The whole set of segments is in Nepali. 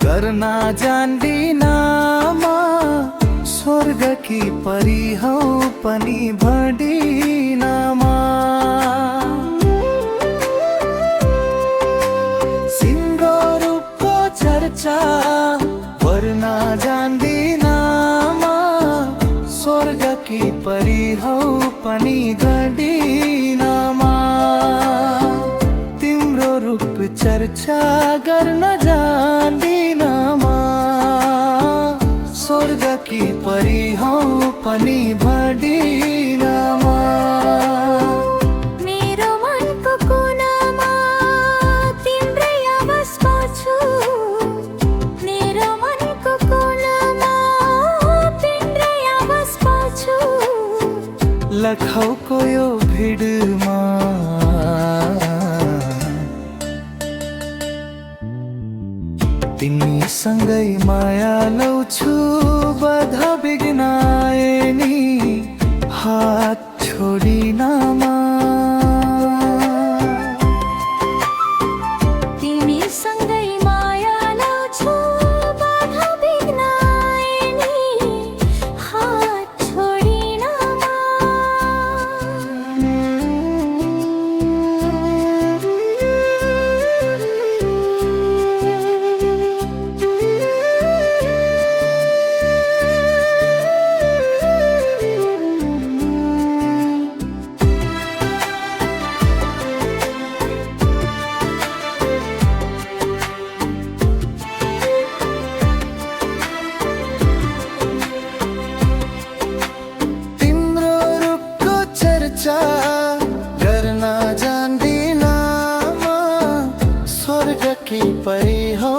गर्न जान्दिनमा स्वर्ग की परी हौ पनि भन्दिनमा सिम्रो रूपको चर्चा गर्न जान्दिनमा स्वर्ग की परी हौ पनि गर्दिनमा तिम्रो रूप चर्चा गर्न जान्दिनमा स्वर्ग की परी हौ पनि भन्दिनमा मेरो मनको कुनामा तिम्रै आवाज पाउँछु मेरो मनको कुनामा तिम्रै आवाज पाउँछु लखौको यो भिडमा तिमीसँगै माया लाउँछु बाधा बिघ्न आए नि हात छोडिनमा तिमीसँगै माया लाउँछु बाधा बिघ्न आए नि हात छोडिनमा गर्न जान्दिनमा स्वर्ग की परी हौ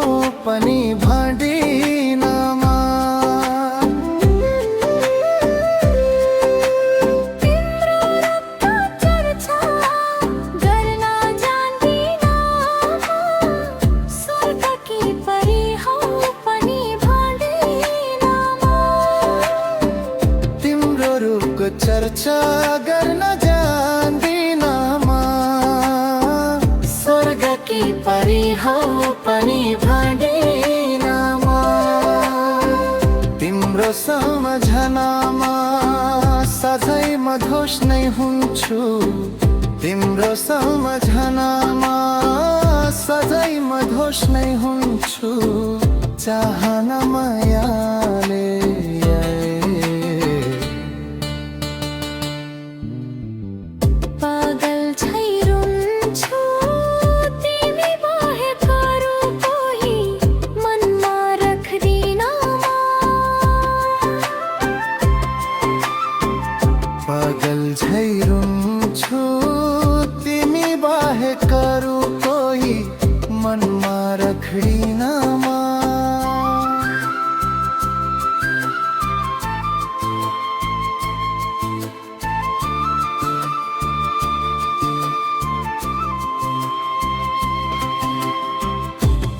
पनि भन्दिनमा तिम्रो रूपको चर्चा गर्न जान्दिनमा स्वर्ग की परी हौ पनि भन्दिनमा तिम्रो रूपको चर्चा गर्न जान्दिनमा स्वर्ग की परी हौ पनि भन्दिनमा तिम्रो सम्झनामा सधैँ मधोस नै हुन्छु तिम्रो सम्झनामा सधैँ मधोस नै हुन्छु चाहना मायाले पागल झै रुन्छु तिमी बाहेक अरू कोही मनमा राख्दिनमा पागल झै रुन्छु तिमी बाहेक अरू कोही मनमा राख्दिनमा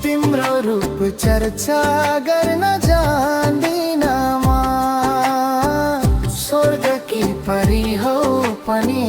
तिम्रो रूप चर्चा गर्न जान्दिनमा स्वर्ग की परी हौ पनि